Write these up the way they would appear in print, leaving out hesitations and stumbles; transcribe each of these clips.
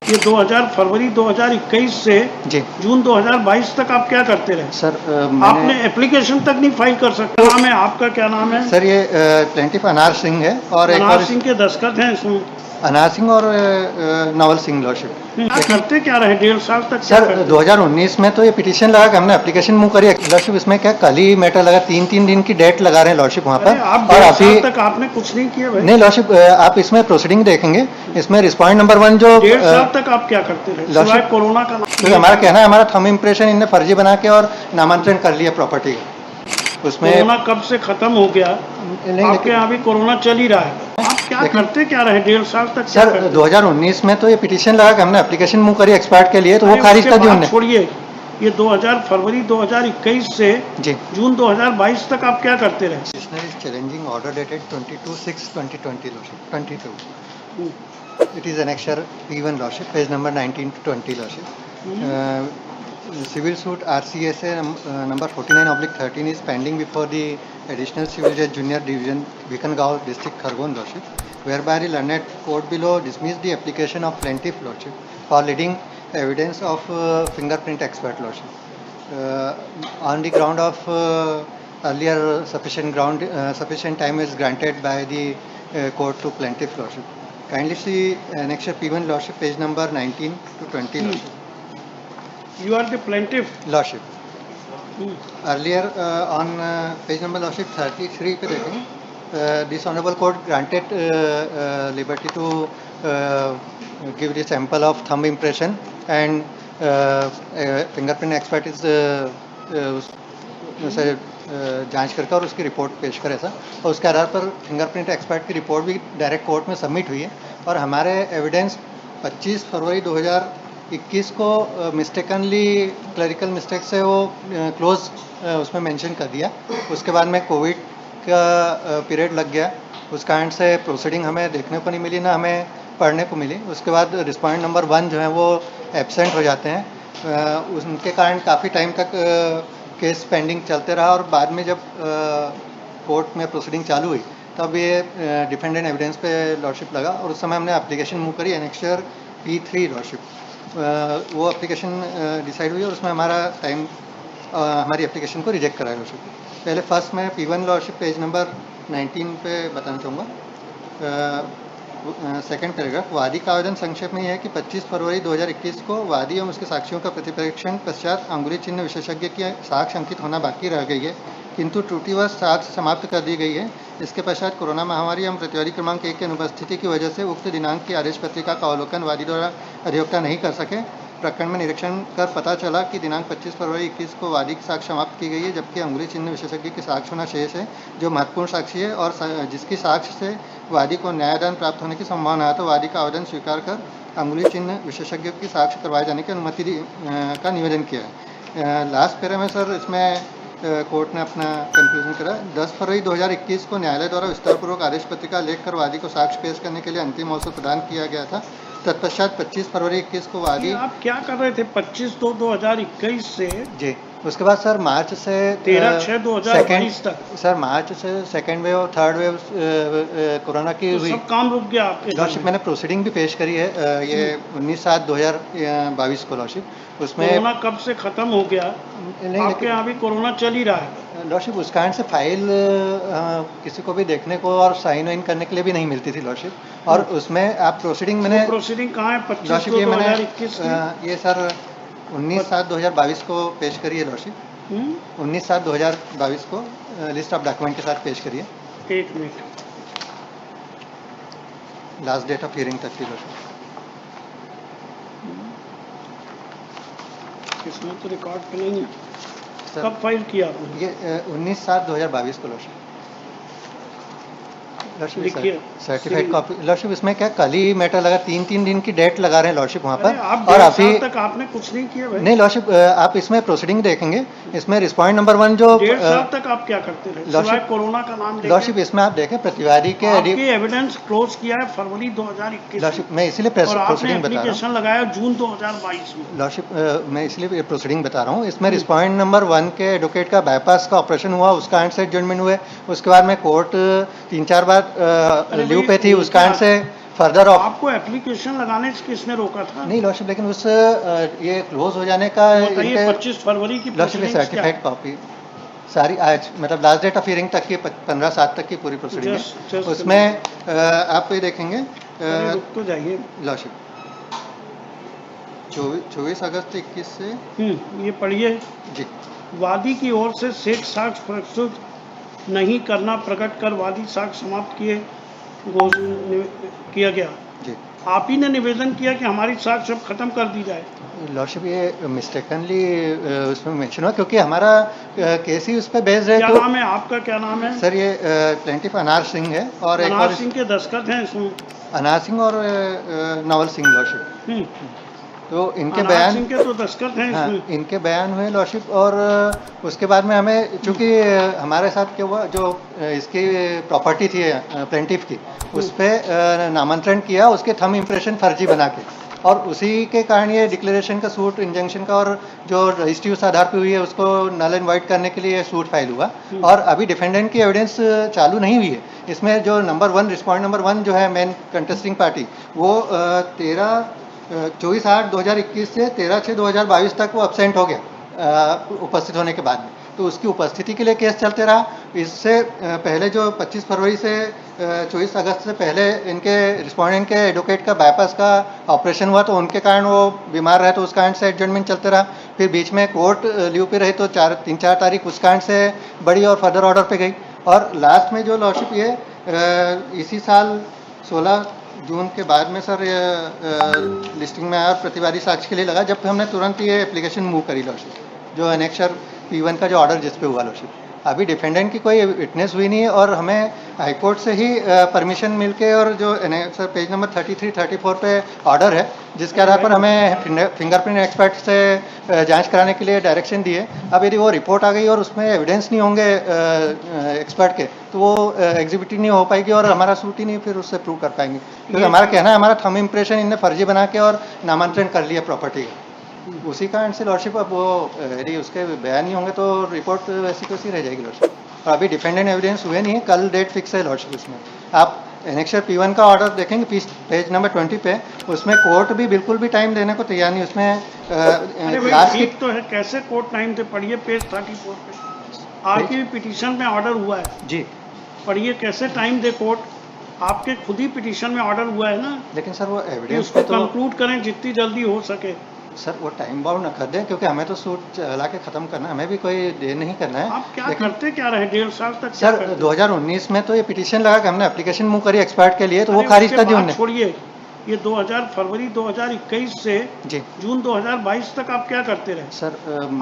ये 2000 फरवरी 2021 से जी जून 2022 तक आप क्या करते रहे सर, आपने एप्लीकेशन तक नहीं फाइल कर सकते। नाम है आपका, क्या नाम है? सर ये प्लेंटिफ अनार सिंह है और एक अनार और सिंह के दस्तखत हैं इसमें। अनार सिंह और नवल सिंह लॉर्डशिप। क्या करते क्या रहे 1.5 साल तक? क्या सर करते? 2019 में तो ये पिटीशन लगा कि हमने एप्लीकेशन मूव करी लॉर्डशिप। इसमें क्या कल ही मैटर लगा, 3 दिन की डेट लगा रहे हैं लॉर्डशिप वहाँ अरे पर। आप और 1.5 अभी साल तक आपने कुछ नहीं किया भाई। नहीं लॉर्डशिप, आप इसमें प्रोसीडिंग देखेंगे, इसमें रिस्पॉन्ड नंबर 1 जो 1.5 साल तक आप क्या करते रहे सिवाय लॉर्डशिप कोरोना का? क्योंकि हमारा कहना है हमारा थंब इम्प्रेशन इनने फर्जी बना के और नामांतरण कर लिया प्रॉपर्टी का। उसमें कोरोना कब से खत्म हो गया? आपके यहाँ भी कोरोना चल ही रहा है। आप क्या करते क्या रहे 1.5 साल तक? क्या सर करते? 2019 में तो ये पिटीशन लगा कि हमने एप्लीकेशन मूव करी एक्सपर्ट के लिए, तो वो अरे खारिज उसके कर दी बाद उन्होंने। छोड़िए, ये 2000 फरवरी 2021 से जी जून 2022 तक आप क्या करते रहे? Petitioner is challenging order dated 22/6/2020 lordship 22. It is annexure P1 lordship, page number 19 to 20 lordship. Civil suit RCSA number 49/13 is pending before the additional civil judge junior division Vikangao district Khargon lordship, whereby the learned court below dismissed the application of plaintiff lordship for leading evidence of fingerprint expert lordship on the ground of earlier sufficient time is granted by the court to plaintiff lordship. Kindly see annexure P1 lordship, page number 19 to 20 lordship. You are the plaintiff. Lordship. Earlier on page number lordship 33 पे देखेंगे, this honorable court granted liberty to give the sample of thumb impression and fingerprint expert is उसे जांच करके और उसकी report पेश करे ऐसा, और उसके आधार पर फिंगरप्रिंट एक्सपर्ट की रिपोर्ट भी डायरेक्ट कोर्ट में सबमिट हुई है। और हमारे एविडेंस 25 फरवरी 2021 को मिस्टेकनली क्लरिकल मिस्टेक से वो क्लोज उसमें मेंशन कर दिया। उसके बाद में कोविड का पीरियड लग गया, उस कारण से प्रोसीडिंग हमें देखने को नहीं मिली, ना हमें पढ़ने को मिली। उसके बाद रिस्पॉन्डेंट नंबर 1 जो है वो एब्सेंट हो जाते हैं, उनके कारण काफ़ी टाइम तक केस पेंडिंग चलते रहा। और बाद में जब कोर्ट में प्रोसीडिंग चालू हुई तब ये डिफेंडेंट एविडेंस पे लॉर्डशिप लगा, और उस समय हमने एप्लीकेशन मूव करी एनेक्चर P3 लॉर्डशिप। वो एप्लीकेशन डिसाइड हुई और उसमें हमारा टाइम हमारी एप्लीकेशन को रिजेक्ट कराया लॉर्डशिप। पहले फर्स्ट में P1 लॉर्डशिप पेज नंबर 19 पे बताना चाहूँगा। सेकंड पैराग्राफ, वादी का आवेदन संक्षेप में यह है कि 25 फरवरी 2021 को वादी एवं उसके साक्षियों का प्रतिपरीक्षण पश्चात अंगुली चिन्ह विशेषज्ञ की साक्ष्य अंकित होना बाकी रह गई है, किंतु त्रुटिवश साक्ष्य समाप्त कर दी गई है। इसके पश्चात कोरोना महामारी एवं प्रतिवादी क्रमांक 1 की अनुपस्थिति की वजह से उक्त दिनांक की आदेश पत्रिका का अवलोकन वादी द्वारा अधिवक्ता नहीं कर सके। प्रकरण में निरीक्षण कर पता चला कि दिनांक 25 फरवरी 21 को वादी की साक्ष्य समाप्त की गई है, जबकि अंगुली चिन्ह विशेषज्ञ की साक्ष्य होना शेष है, जो महत्वपूर्ण साक्षी है और जिसकी साक्ष्य से वादी को न्यायदान प्राप्त होने की संभावना है। तो वादी का आवेदन स्वीकार कर अंगुली चिन्ह विशेषज्ञ की साक्ष्य करवाए जाने की अनुमति का निवेदन किया है। लास्ट पैरा में सर इसमें कोर्ट ने अपना कंक्लूजन करा। 10 फरवरी 2021 को न्यायालय द्वारा विस्तारपूर्वक आदेश पत्रिका लेख कर वादी को साक्ष्य पेश करने के लिए अंतिम अवसर प्रदान किया गया था। तत्पश्चात 25 फरवरी 21 को वादी। आप क्या कर रहे थे 25/2/2021 से? जी, उसके बाद सर मार्च से 13/6/2022 तक सर मार्च से सेकेंड वेव और थर्ड वेव कोरोना की तो हुई। सब काम रुक गया आपके? लॉर्डशिप मैंने प्रोसीडिंग भी पेश करी है, ये 19/7/2022 को लॉर्डशिप। उसमें कोरोना कब से खत्म हो गया? आपके यहाँ भी कोरोना चल ही रहा है। लॉर्डशिप उस कारण से फाइल किसी को भी देखने को और साइन वाइन करने के लिए भी नहीं मिलती थी लॉर्डशिप। और उसमें आप प्रोसीडिंग मैंने प्रोसीडिंग कहाँ है? 25/2/2021 25/2/2021 ये सर 19/7/2022 को पेश करी है लॉर्डशिप। 19/7/2022 को लिस्ट ऑफ डॉक्यूमेंट के साथ पेश करी है। 1 minute, last date of hearing तक की लॉर्डशिप। इसमें तो रिकॉर्ड पे नहीं है। सर कब फाइल किया आपने? ये 19/7/2022 को लॉर्डशिप। लिखिए सर्टिफाइड कॉपी लॉर्डशिप। इसमें क्या कल ही मैटर लगा, 3 दिन की डेट लगा रहे हैं लॉर्डशिप वहाँ पर। आप और 1.5 अभी साल तक आपने कुछ नहीं किया भाई। नहीं लॉर्डशिप, आप इसमें प्रोसीडिंग देखेंगे, इसमें रिस्पॉन्डेंट नंबर 1 जो 1.5 साल तक आप क्या करते रहे सिवाय कोरोना का नाम लेके? लॉर्डशिप इसमें आप देखें प्रतिवादी के आपकी एविडेंस क्लोज किया है फरवरी 2021 लॉर्डशिप। मैं इसीलिए और आपने प्रोसीडिंग बता रहा हूँ एप्लीकेशन लगाया जून 2022 में। लॉर्डशिप। मैं इसलिए प्रोसीडिंग बता रहा हूँ। इसमें रिस्पॉन्डेंट नंबर 1 के एडवोकेट का बाईपास का ऑपरेशन हुआ, उस कारण से एडजमेंट हुए। उसके बाद में कोर्ट 3-4 बार लीव पे थी, उस कारण से फर्दर ऑफ आपको एप्लीकेशन लगाने से किसने रोका था? नहीं लॉर्डशिप, लेकिन उस ये क्लोज हो जाने का बताइए 25 फरवरी की लॉर्डशिप सर्टिफाइड कॉपी सारी आज मतलब लास्ट डेट ऑफ हियरिंग तक की 15/7 तक की पूरी प्रोसीडिंग है। उसमें आप ये देखेंगे रुक तो जाइए लॉर्डशिप 24 अगस्त 21 से ये पढ़िए। जी। वादी की ओर से शेष साक्ष्य प्रस्तुत नहीं करना प्रकट कर वादी साक्ष्य समाप्त किया गया। जी। आप ही ने निवेदन किया कि हमारी साक्ष्य अब खत्म कर दी जाए। लॉर्डशिप ये मिस्टेकनली उसमें मेंशन हुआ क्योंकि हमारा केस ही उस पर बेस्ड है। क्या तो नाम है आपका, क्या नाम है? सर ये प्लेंटिफ अनार सिंह है और अनार सिंह के दस्तखत हैं इसमें। अनार सिंह और नवल सिंह लॉर्डशिप। तो इनके बयान सिंह के तो दस्तखत हैं इसमें। हाँ, इनके बयान हुए लॉर्डशिप और उसके बाद में हमें चूंकि हमारे साथ क्या हुआ जो इसकी प्रॉपर्टी थी प्लेंटिफ की उस पर नामांतरण किया उसके थंब इम्प्रेशन फर्जी बना के और उसी के कारण ये डिक्लेरेशन का सूट इंजंक्शन का और जो रजिस्ट्री उस आधार पे हुई है उसको नल एंड वाइड करने के लिए सूट फाइल हुआ और अभी डिफेंडेंट की एविडेंस चालू नहीं हुई है। इसमें जो नंबर 1 रिस्पॉन्डेंट नंबर 1 जो है मेन कंटेस्टिंग पार्टी वो 24/8/2021 से 13/6/2022 तक वो अब्सेंट हो गया उपस्थित होने के बाद में। तो उसकी उपस्थिति के लिए केस चलते रहा। इससे पहले जो 25 फरवरी से 24 अगस्त से पहले इनके रिस्पोंडेंट के एडवोकेट का बाईपास का ऑपरेशन हुआ तो उनके कारण वो बीमार रहे तो उस कारण से एडजमेंट चलते रहा। फिर बीच में कोर्ट लीव पे रही तो 3-4 तारीख उस कारण से बढ़ी और फर्दर ऑर्डर पे गई और लास्ट में जो लॉर्डशिप ये इसी साल 16 जून के बाद में सर लिस्टिंग में आया और प्रतिवादी साक्ष्य के लिए लगा जब हमने तुरंत ये एप्लीकेशन मूव करी लॉर्डशिप जो एनेक्सर P1 का जो ऑर्डर जिस पे हुआ लॉर्डशिप। अभी डिफेंडेंट की कोई विटनेस हुई नहीं है और हमें हाईकोर्ट से ही परमिशन मिलके और जो सर पेज नंबर 33-34 पे ऑर्डर है जिसके आधार पर हमें फिंगरप्रिंट एक्सपर्ट से जांच कराने के लिए डायरेक्शन दिए। अब यदि वो रिपोर्ट आ गई और उसमें एविडेंस नहीं होंगे एक्सपर्ट के तो वो एग्जिबिट नहीं हो पाएगी और हमारा सूट ही नहीं फिर उससे प्रूव कर पाएंगे क्योंकि हमारा कहना है हमारा थंब इम्प्रेशन इनने फर्जी बना के और नामांतरण कर लिया प्रॉपर्टी का। उसी कारण से लॉर्डशिप अब वो यदि उसके बयान नहीं होंगे तो रिपोर्ट वैसी कैसी रह जाएगी लॉर्डशिप। और अभी डिफेंडेंट एविडेंस हुए नहीं है, कल डेट फिक्स है लॉर्डशिप। उसमें आप एनेक्सर P1 का ऑर्डर देखेंगे पेज नंबर 20 पे उसमें कोर्ट भी बिल्कुल भी टाइम देने को तैयार नहीं। उसमें लास्ट ठीक तो है कैसे कोर्ट टाइम दे, पढ़िए पेज 34 पे आपकी पिटीशन में ऑर्डर हुआ है जी, पढ़िए कैसे टाइम दे कोर्ट। आपके खुद ही पिटीशन में ऑर्डर हुआ है ना, लेकिन सर वो एविडेंस पे तो कंक्लूड करें जितनी जल्दी हो सके। सर वो टाइम बाउंड न कर दें क्योंकि हमें तो सूट चला के खत्म करना है, हमें भी कोई देर नहीं करना है। आप क्या करते क्या रहे 1.5 साल तक? सर 2019 में तो ये पिटीशन लगा कि हमने एप्लीकेशन मूव करी एक्सपर्ट के लिए तो वो खारिज कर दी उन्होंने। छोड़िए ये फरवरी 2021 से जी जून 2022 तक आप क्या करते रहे? सर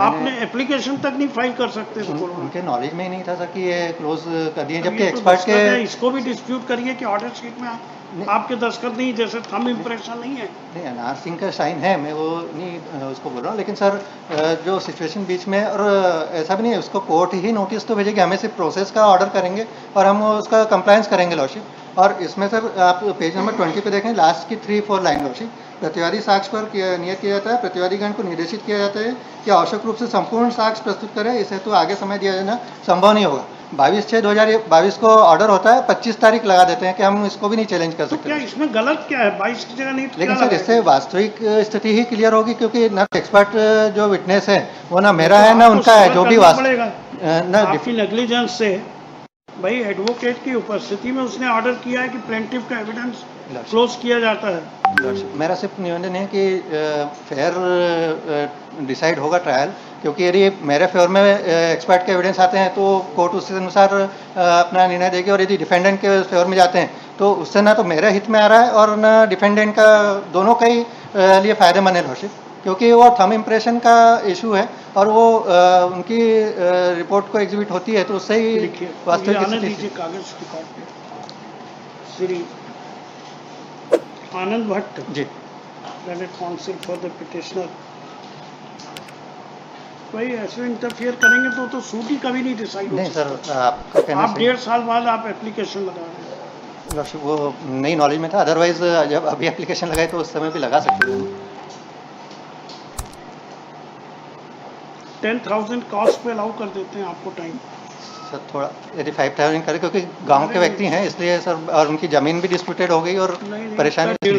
आपने एप्लीकेशन तक नहीं फाइल कर सकते थे। उनके नॉलेज में ही नहीं था सर कि ये क्लोज कर दिए जबकि तो एक्सपर्ट के इसको भी डिस्प्यूट करिए कि ऑर्डर शीट में आपके दस्तखत नहीं, जैसे थंब इम्प्रेशन नहीं है। नहीं अनार सिंह का साइन है, मैं वो नहीं उसको बोल रहा हूँ, लेकिन सर जो सिचुएशन बीच में और ऐसा भी नहीं है उसको कोर्ट ही नोटिस तो भेजेगी, हमें सिर्फ प्रोसेस का ऑर्डर करेंगे और हम उसका कंप्लायंस करेंगे लॉर्डशिप। और इसमें सर आप पेज नंबर 20 पे देखें लास्ट की 3-4 लाइन लॉर्डशिप। प्रतिवादी साक्ष्य पर नियत किया जाता है, प्रतिवादीगण को निर्देशित किया जाता है कि आवश्यक रूप से संपूर्ण साक्ष्य प्रस्तुत करें, इसे तो आगे समय दिया जाना संभव नहीं होगा। 22/6/2022 को ऑर्डर होता है, 25 तारीख लगा देते हैं कि हम इसको भी नहीं चैलेंज कर सकते। क्या इसमें गलत क्या है? 22 की जगह नहीं, लेकिन सर इससे वास्तविक स्थिति ही क्लियर होगी क्योंकि ना एक्सपर्ट जो विटनेस है वो ना मेरा है ना उनका है, जो भी ना आपकी नेग्लिजेंस से भाई एडवोकेट की उपस्थिति में उसने ऑर्डर किया है कि प्लेंटिफ का एविडेंस क्लोज किया जाता है। मेरा सिर्फ निवेदन है कि फेयर डिसाइड होगा ट्रायल, क्योंकि यदि मेरे फेवर में एक्सपर्ट के एविडेंस आते हैं तो कोर्ट उसके अनुसार अपना निर्णय देगी और यदि डिफेंडेंट के फेवर में जाते हैं तो उससे ना तो मेरे हित में आ रहा है और ना डिफेंडेंट का, दोनों का ही लिए फायदेमंद है लॉर्डशिप, क्योंकि वो थंब इम्प्रेशन का इशू है और वो उनकी रिपोर्ट को एग्जिबिट होती है तो उससे ही वास्तविक कागज Shri Anand Bhatt ji council for the petitioner. भाई ऐसे इंटरफियर करेंगे तो सूट ही कभी नहीं डिसाइड नहीं सर, आपका कहना आप 1.5 साल बाद आप एप्लीकेशन लगा रहे हैं। वो नई नॉलेज में था, अदरवाइज जब अभी एप्लीकेशन लगाए तो उस समय भी लगा सकते थे। 10,000 कॉस्ट पे अलाउ कर देते हैं आपको टाइम। सर थोड़ा यदि 5000 करें, क्योंकि गांव के व्यक्ति हैं इसलिए सर, और उनकी ज़मीन भी डिस्प्यूटेड हो गई और नहीं, परेशानी नहीं,